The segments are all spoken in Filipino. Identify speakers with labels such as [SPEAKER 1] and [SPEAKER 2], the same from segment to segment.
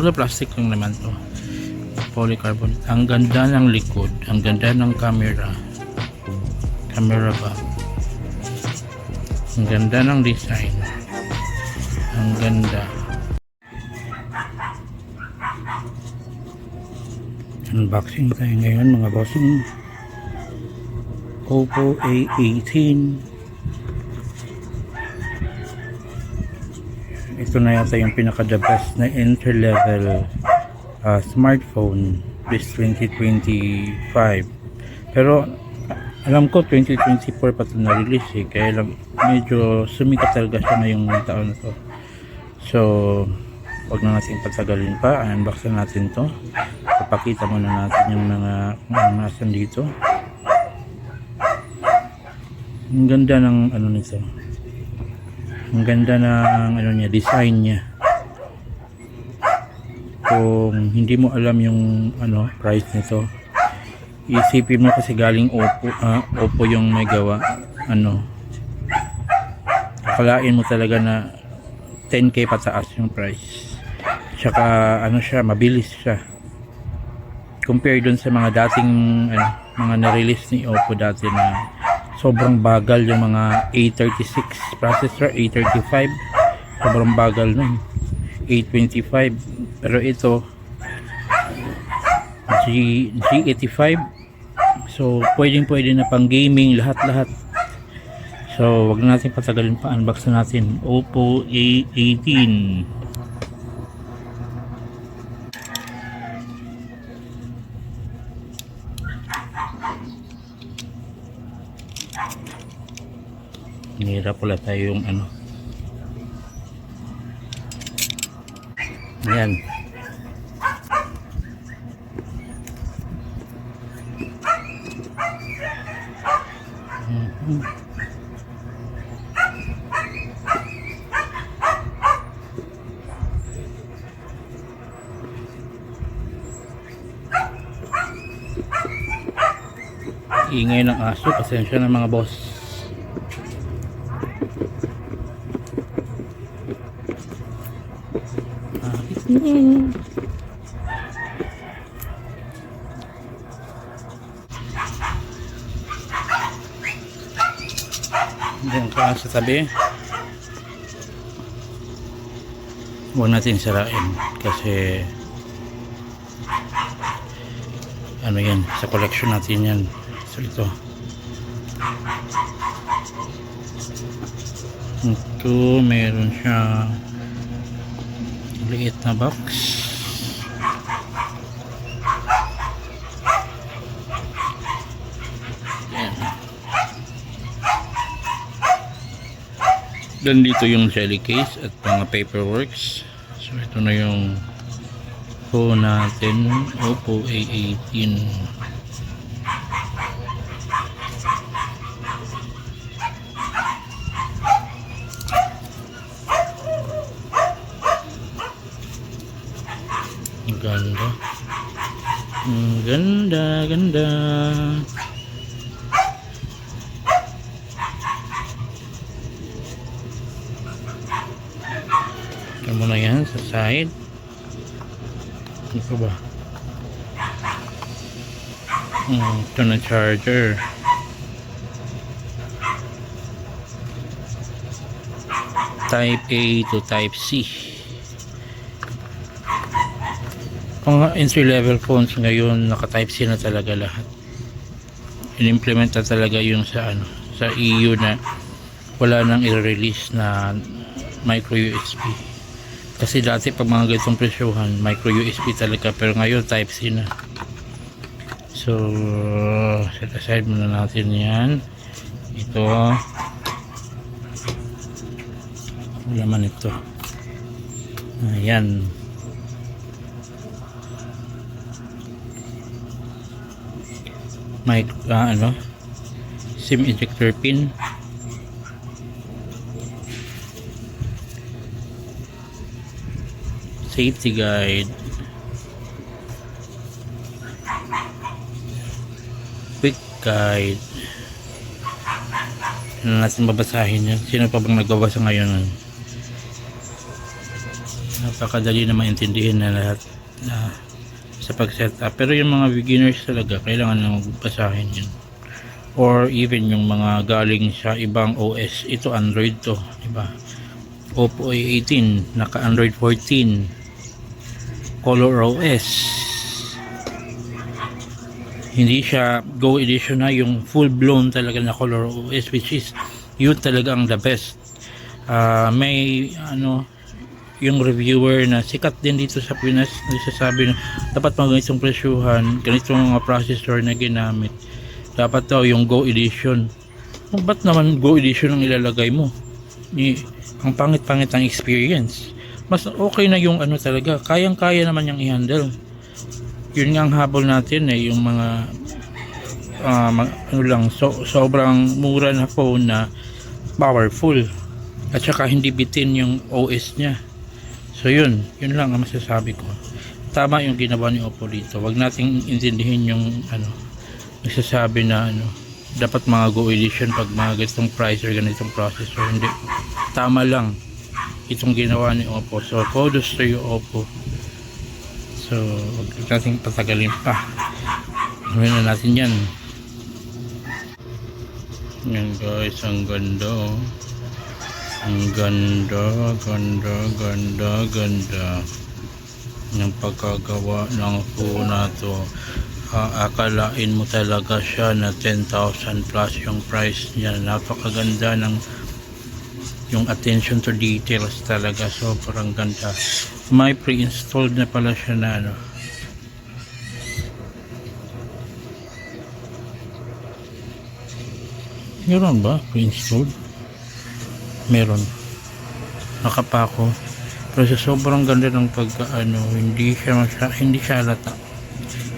[SPEAKER 1] Puro plastic lang naman to. Polycarbonate. Ang ganda ng likod. Ang ganda ng camera. Camera ba? Ang ganda ng design. Ang ganda. Unboxing tayo ngayon mga bossing. Oppo A18. Ito na yata yung pinaka the best na entry level smartphone this 2025. Pero alam ko 2024 pa ito na-release eh. Kaya lang medyo sumikat talaga siya ngayong taon na to. So wag na natin patagalin pa. Unbox na natin to. Papakita muna natin yung mga nasan dito. Ang ganda ng ano nito. Ang ganda ng ano niya, design niya. Kung hindi mo alam yung ano price nito, isipin mo kasi galing Oppo yung may gawa. Ano, akalain mo talaga na 10k pataas yung price. Tsaka ano siya, mabilis siya compare dun sa mga dating mga na-release ni Oppo dati na sobrang bagal. Yung mga A36 processor, A35 sobrang bagal nun, A25. pero ito G85, so pwede na pang gaming lahat. So wag na natin patagalin pa, unbox na natin Oppo A18. Nihirap pala tayo yung ano. Ayan. Ingay ng aso, pasensya na mga boss. Diyan ka sa tabi. Huwag natin sarain kasi ano yan, sa collection natin yan. So ito meron siya liit na box. Yan. Dan dito yung jelly case at mga paperworks. So ito na yung phone natin, Oppo A18. Ganda. Ito muna yan sa side. Ito ba? Ito na charger. Type A to Type C. Mga entry level phones ngayon naka Type C na talaga lahat. In-implement na talaga yung sa sa EU na wala nang i-release na micro USB. Kasi dati pag mga ganitong presyohan micro USB talaga, pero ngayon Type C na. So set aside muna natin yan. Ito wala man ito. Ayan. May SIM ejector pin, safety guide, quick guide. Ano natin babasahin yan? Sino pa bang nagbabasa ngayon? napakadali na maintindihan na lahat na sa pag-setup. Pero yung mga beginners talaga, kailangan na magbasahin yun. Or even yung mga galing sa ibang OS. Ito Android to, diba? Oppo A18, naka Android 14, Color OS. Hindi siya Go Edition na, yung full blown talaga na Color OS, which is yun talaga ang the best. May ano, yung reviewer na sikat din dito sa Pinas nagsasabi na dapat mga ganitong presyuhan, ganitong mga processor na ginamit, dapat daw yung Go Edition. Ba't naman Go Edition ang ilalagay mo? Ang pangit-pangit ang experience. Mas okay na yung ano talaga, kayang-kaya naman yung i-handle. Yun nga ang habol natin yung mga ano lang, sobrang mura na phone na powerful at saka hindi bitin yung OS nya. So yun lang ang masasabi ko. Tama yung ginawa ni Oppo dito. Wag nating intindihin yung ano, nagsasabi na ano, dapat mga Go Edition pag mga ganitong price or ganitong processor. Hindi, tama lang itong ginawa ni Oppo. So kudos to you, Oppo. So wag nating patagalin pa, gawin na natin yan. Yan guys, ang ganda oh. Ang ganda ng pagkagawa ng phone na to. Akalain mo talaga siya na 10,000 plus yung price niya. Napakaganda ng yung attention to details talaga, sobrang ganda. May pre-installed na pala siya na ano, meron ba pre-installed? Meron, nakapako. Pero sa sobrang ganda ng pagka ano, hindi siya halata.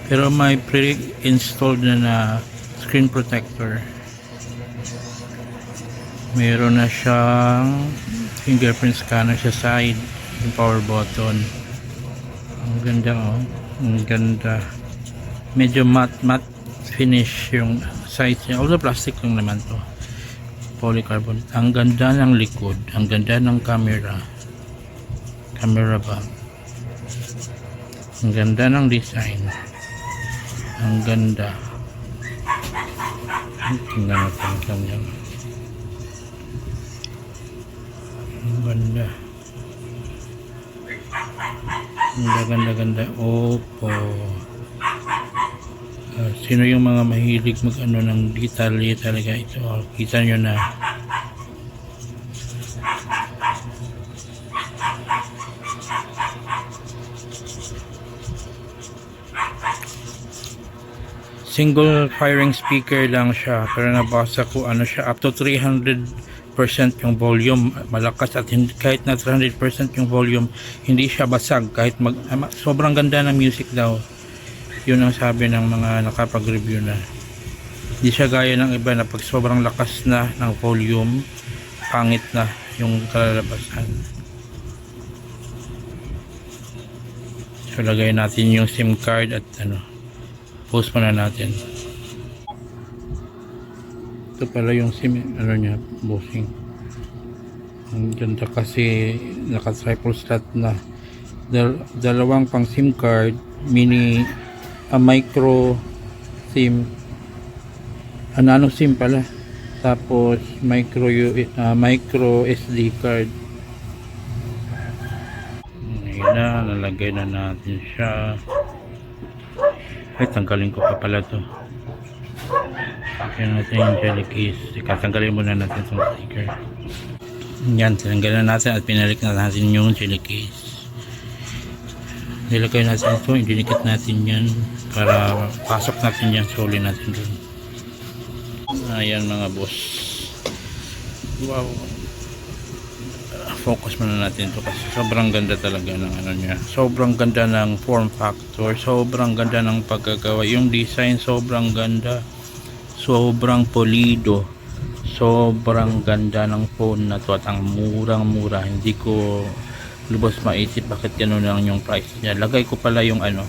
[SPEAKER 1] Pero may pre-installed na screen protector. Meron na siyang fingerprint scanner sa side, yung power button. Ang ganda oh, ang ganda. Medyo matte finish yung sides niya, although plastic lang naman to, polycarbon. Ang ganda ng likod, ang ganda ng camera ba, ang ganda ng design, ang ganda. Tingnan natin kanya, ang ganda, ganda. Oppo. Sino yung mga mahilig mag ano ng detalye talaga, ito kita nyo na. Single firing speaker lang siya, pero nabasa ko ano siya, up to 300% yung volume, malakas. At kahit na 300% yung volume, hindi siya basag kahit sobrang ganda ng music daw. Yun ang sabi ng mga nakapag-review na. Hindi siya gaya ng iba na pag sobrang lakas na ng volume, pangit na yung kalalabasan. So lagay natin yung SIM card at ano, post muna natin. Ito pala yung SIM ano niya, bossing. Ang ganda kasi naka triple slot na. Dalawang pang SIM card, mini micro SIM, nano SIM pala, tapos micro SD card. Ayan na, nalagay na natin siya. Ay, tanggalin ko pa pala to. Tanggalin natin yung jelly case. Tanggalin muna natin itong sticker. Yan, tinanggalan natin at pinalik na natin yung jelly case. Nilagay natin ito, idinikit natin yan para pasok natin yan, suli natin dun. Ayan mga boss, wow, focus muna natin ito kasi sobrang ganda talaga ng ano niya, sobrang ganda ng form factor, sobrang ganda ng pagkagawa, yung design sobrang ganda, sobrang polido, sobrang ganda ng phone na to. At ang murang-mura, hindi ko lubos maisip bakit gano'n lang yung price niya. Lagay ko pala yung ano,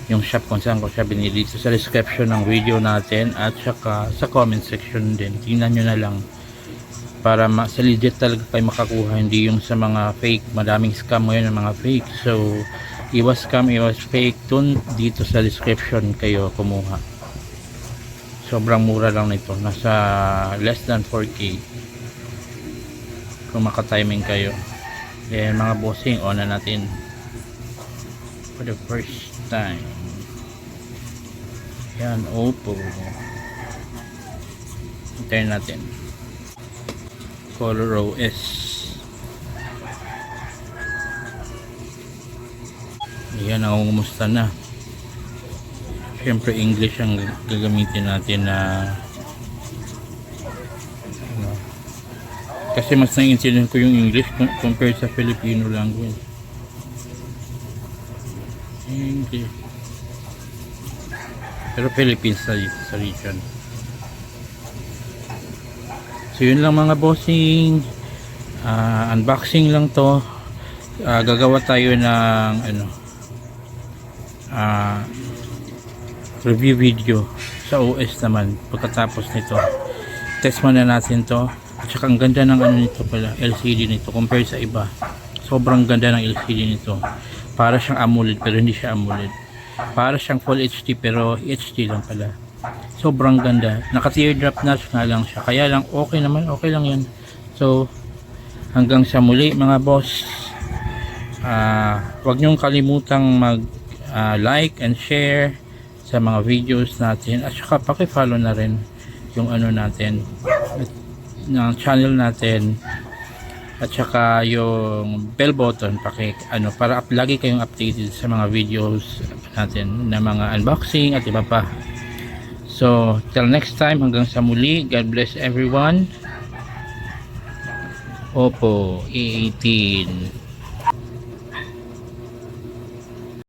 [SPEAKER 1] yung shop kung saan ko siya binili, sa description ng video natin at saka sa comment section din. Tingnan nyo na lang para sa legit talaga kayo makakuha, hindi yung sa mga fake. Madaming scam ngayon ng mga fake, so iwas scam, iwas fake. Dun dito sa description kayo kumuha. Sobrang mura lang nito, nasa less than 4K kung maka-timing kayo. Then mga bossing, on na natin for the first time. Yan, Oppo. Hintayin natin. Color OS. Yan, nakungumusta na. Siyempre English ang gagamitin natin na ano, kasi mas naiintindihan ko yung English compared sa Filipino language. English. Pero Philippines sa region. So yun lang mga bossing, unboxing lang to. Gagawa tayo ng ano, review video sa OS naman pagkatapos nito. Test muna natin to. At saka ang ganda ng ano nito pala, LCD nito compare sa iba. Sobrang ganda ng LCD nito. Para siyang AMOLED pero hindi siya AMOLED. Para siyang Full HD pero HD lang pala. Sobrang ganda. Naka teardrop notch na lang siya. Kaya lang okay naman, okay lang yan. So hanggang sa muli mga boss. Huwag niyong kalimutang mag like and share sa mga videos natin, at saka paki-follow na rin yung ano natin ng channel natin, at saka yung bell button ano para lagi kayong updated sa mga videos natin na mga unboxing at iba pa. So till next time, hanggang sa muli, God bless everyone. Oppo A18.